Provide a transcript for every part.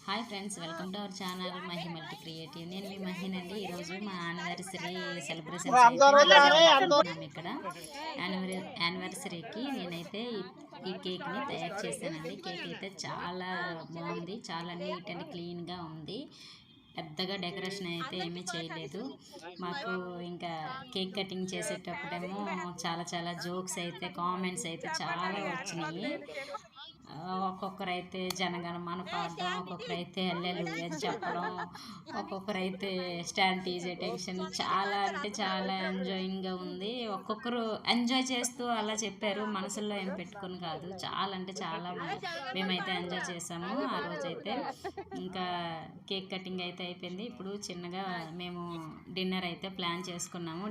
Hi friends, welcome to our channel Mahi multi creative. నేను మీ మహినండి. ఈరోజు మా యానివర్సరీ సెలబ్రేషన్స్ అయితే జరుపుకుంటున్నాం. ఇక్కడ యానివర్సరీకి నేనైతే ఈ కేక్ని తయారు చేశానండి. కేక్ అయితే చాలా బాగుంది, చాలా నీట్ అండ్ క్లీన్గా ఉంది. పెద్దగా డెకరేషన్ అయితే ఏమీ చేయలేదు. మాకు ఇంకా కేక్ కటింగ్ చేసేటప్పుడేమో చాలా జోక్స్ అయితే, కామెంట్స్ అయితే చాలా వచ్చినాయి. ఒక్కొక్కరైతే జనగణమన పాడడం, ఒక్కొక్కరైతే హల్లెలూయా అని చెప్పడం, ఒక్కొక్కరైతే స్టాండ్ టీజే టెన్షన్. చాలా అంటే చాలా ఎంజాయింగ్గా ఉంది. ఒక్కొక్కరు ఎంజాయ్ చేస్తూ అలా చెప్పారు, మనసుల్లో ఏం పెట్టుకొని కాదు. చాలా అంటే చాలా మేమైతే ఎంజాయ్ చేసాము ఆ రోజైతే. ఇంకా కేక్ కటింగ్ అయితే అయిపోయింది. ఇప్పుడు చిన్నగా మేము డిన్నర్ అయితే ప్లాన్ చేసుకున్నాము.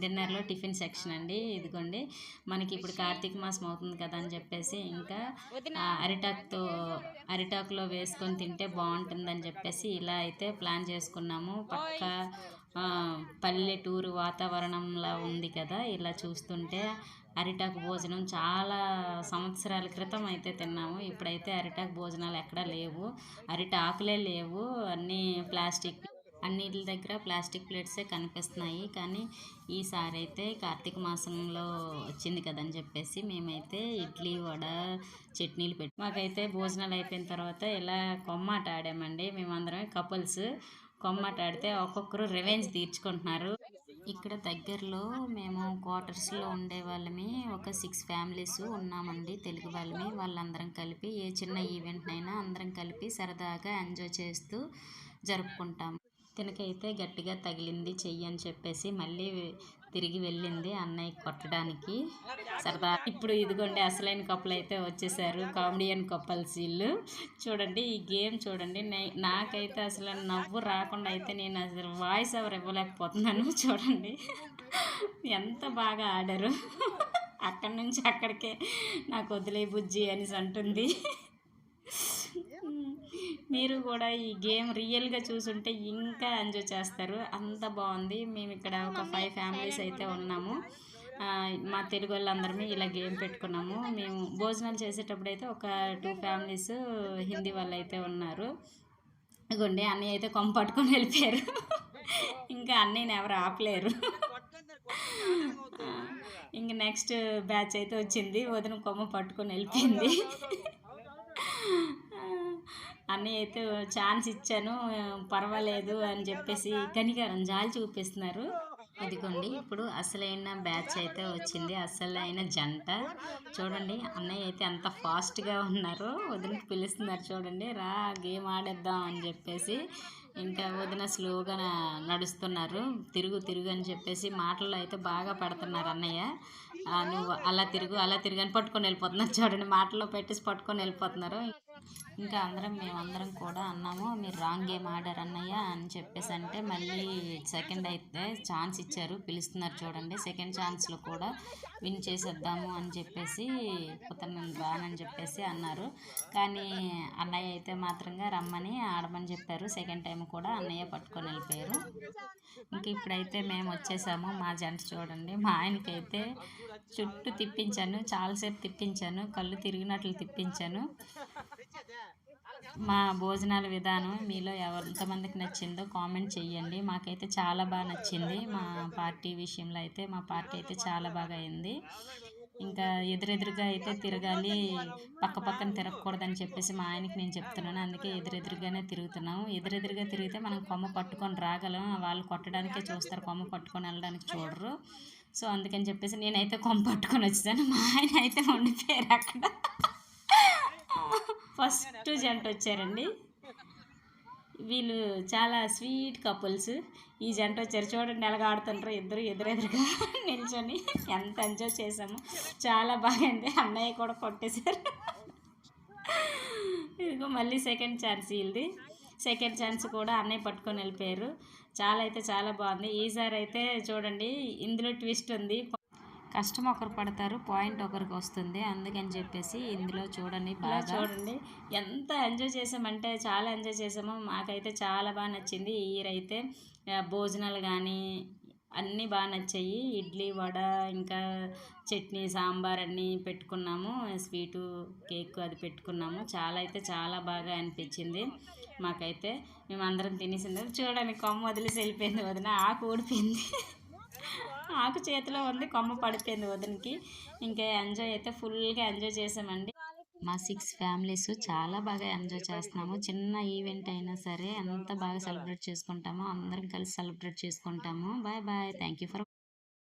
డిన్నర్లో టిఫిన్ సెక్షన్ అండి. ఇదిగోండి, మనకి ఇప్పుడు కార్తీక మాసం అవుతుంది కదా అని చెప్పేసి ఇంకా అరిటాకులో వేసుకొని తింటే బాగుంటుందని చెప్పేసి ఇలా అయితే ప్లాన్ చేసుకున్నాము. పక్క పల్లెటూరు వాతావరణంలా ఉంది కదా. ఇలా చూస్తుంటే అరిటాకు భోజనం చాలా సంవత్సరాల క్రితం అయితే తిన్నాము. ఇప్పుడైతే అరిటాకు భోజనాలు ఎక్కడా లేవు, అరిటాకులే లేవు. అన్నీ ప్లాస్టిక్, అన్నిటి దగ్గర ప్లాస్టిక్ ప్లేట్సే కనిపిస్తున్నాయి. కానీ ఈసారి అయితే కార్తీక మాసంలో వచ్చింది కదని చెప్పేసి మేమైతే ఇడ్లీ, వడ, చట్నీలు పెట్టి మాకైతే భోజనాలు అయిపోయిన తర్వాత ఇలా కొమ్మాట ఆడామండి. మేమందరం కపుల్స్ కొమ్మాట ఆడితే ఒక్కొక్కరు రివెంజ్ తీర్చుకుంటున్నారు. ఇక్కడ దగ్గరలో మేము క్వార్టర్స్లో ఉండే వాళ్ళమి ఒక 6 ఫ్యామిలీస్ ఉన్నామండి, తెలుగు వాళ్ళమి. వాళ్ళందరం కలిపి ఏ చిన్న ఈవెంట్నైనా అందరం కలిపి సరదాగా ఎంజాయ్ చేస్తూ జరుపుకుంటాము. తినకైతే గట్టిగా తగిలింది చెయ్యి అని చెప్పేసి మళ్ళీ తిరిగి వెళ్ళింది అన్నయ్య కొట్టడానికి సరదా. ఇప్పుడు ఇదిగోండి, అసలైన కప్పులు అయితే వచ్చేసారు, కామెడియన్ కపుల్స్ వీళ్ళు. చూడండి ఈ గేమ్ చూడండి. నాకైతే అసలు నవ్వు రాకుండా అయితే నేను అసలు వాయిస్ ఓవర్ ఇవ్వలేకపోతున్నాను. చూడండి ఎంత బాగా ఆడారు. అక్కడి నుంచి అక్కడికే నాకు వదిలే బుజ్జి అనేసి అంటుంది. మీరు కూడా ఈ గేమ్ రియల్గా చూసుంటే ఇంకా ఎంజాయ్ చేస్తారు, అంత బాగుంది. మేము ఇక్కడ ఒక 5 ఫ్యామిలీస్ అయితే ఉన్నాము. మా తెలుగు వాళ్ళందరమే ఇలా గేమ్ పెట్టుకున్నాము. మేము భోజనాలు చేసేటప్పుడు అయితే ఒక 2 ఫ్యామిలీస్ హిందీ వాళ్ళు అయితే ఉన్నారు. ఇదిగోండి, అన్నయ్య అయితే కొమ్మ పట్టుకొని వెళ్ళిపోయారు. ఇంకా అన్నయ్యని ఎవరు ఆపలేరు. ఇంక నెక్స్ట్ బ్యాచ్ అయితే వచ్చింది, వదిన కొమ్మ పట్టుకొని వెళ్ళిపోయింది. అన్నీ అయితే ఛాన్స్ ఇచ్చాను, పర్వాలేదు అని చెప్పేసి కనికరం జాలి చూపిస్తున్నారు. ఇదిగోండి, ఇప్పుడు అసలైన బ్యాచ్ అయితే వచ్చింది, అసలైన జంట. చూడండి అన్నయ్య అయితే అంత ఫాస్ట్గా ఉన్నారు, వదినకి పిలుస్తున్నారు. చూడండి, రా గేమ్ ఆడేద్దాం అని చెప్పేసి. ఇంకా వదిన స్లోగా నడుస్తున్నారు. తిరుగు అని చెప్పేసి మాటల్లో అయితే బాగా పడుతున్నారు అన్నయ్య. నువ్వు అలా తిరుగు అని పట్టుకొని వెళ్ళిపోతున్నారు. చూడండి, మాటల్లో పెట్టేసి పట్టుకొని వెళ్ళిపోతున్నారు. ఇంకా మేమందరం కూడా అన్నాము, మీరు రాంగ్ గేమ్ ఆడారు అన్నయ్య అని చెప్పేసి అంటే మళ్ళీ సెకండ్ అయితే ఛాన్స్ ఇచ్చారు, పిలుస్తున్నారు. చూడండి, సెకండ్ ఛాన్స్లో కూడా విన్ చేసేద్దాము అని చెప్పేసి కుతను రానని చెప్పేసి అన్నారు. కానీ అన్నయ్య అయితే మాత్రంగా రమ్మని ఆడమని చెప్పారు. సెకండ్ టైం కూడా అన్నయ్య పట్టుకొని వెళ్ళిపోయారు. ఇంక ఇప్పుడైతే మేము వచ్చేసాము. మా జంట చూడండి, మా ఆయనకైతే చుట్టూ తిప్పించాను, చాలాసేపు తిప్పించాను, కళ్ళు తిరిగినట్లు తిప్పించాను. మా భోజనాల విధానం మీలో ఎంతమందికి నచ్చిందో కామెంట్ చెయ్యండి. మాకైతే చాలా బాగా నచ్చింది. మా పార్టీ విషయంలో అయితే మా పార్టీ అయితే చాలా బాగా అయింది. ఇంకా ఎదురెదురుగా అయితే తిరగాలి, పక్కన తిరగకూడదని చెప్పేసి మా ఆయనకి నేను చెప్తున్నాను. అందుకే ఎదురెదురుగానే తిరుగుతున్నాము. ఎదురెదురుగా తిరిగితే మనం కొమ్మ పట్టుకొని రాగలం, వాళ్ళు కొట్టడానికే చూస్తారు, కొమ్మ పట్టుకొని వెళ్ళడానికి చూడరు. సో అందుకని చెప్పేసి నేనైతే కొమ్మ పట్టుకొని వచ్చేసాను. మా ఆయన అయితే ఉండిపోయారు అక్కడ. ఫస్ట్ జంట వచ్చారండి, వీళ్ళు చాలా స్వీట్ కపుల్స్. ఈ జంట వచ్చారు, చూడండి ఎలాగ ఆడుతుంటారు ఇద్దరు ఎదురెదురుగా నిల్చొని. ఎంత ఎంజాయ్ చేసాము, చాలా బాగుంది. అన్నయ్య కూడా కొట్టేశారు. ఇదిగో మళ్ళీ సెకండ్ ఛాన్స్ వీళ్ళది. సెకండ్ ఛాన్స్ కూడా అన్నయ్య పట్టుకొని వెళ్ళిపోయారు. చాలా బాగుంది. ఈసారి అయితే చూడండి, ఇందులో ట్విస్ట్ ఉంది. కష్టం ఒకరు పడతారు, పాయింట్ ఒకరికి వస్తుంది. అందుకని చెప్పేసి ఇందులో చూడండి, బాగా చూడండి ఎంత ఎంజాయ్ చేసామంటే చాలా ఎంజాయ్ చేసాము. మాకైతే చాలా బాగా నచ్చింది. ఈ ఇయర్ అయితే భోజనాలు కానీ అన్నీ బాగా నచ్చాయి. ఇడ్లీ, వడ, ఇంకా చట్నీ, సాంబార్ అన్నీ పెట్టుకున్నాము. స్వీటు, కేక్ అది పెట్టుకున్నాము. చాలా అయితే చాలా బాగా అనిపించింది మాకైతే. మేమందరం తినేసింది. చూడండి కొమ్మ వదిలేసి వెళ్ళిపోయింది వదిన. ఆకు ఊడిపోయింది. ఆకు చేతిలో ఉంది, కొమ్మ పడిపోయింది వదినకి. ఇంకా ఎంజాయ్ అయితే ఫుల్గా ఎంజాయ్ చేసామండి. మా 6 ఫ్యామిలీస్ చాలా బాగా ఎంజాయ్ చేస్తున్నాము. చిన్న ఈవెంట్ అయినా సరే ఎంత బాగా సెలబ్రేట్ చేసుకుంటామో అందరం కలిసి సెలబ్రేట్ చేసుకుంటాము. Bye bye. Thank you for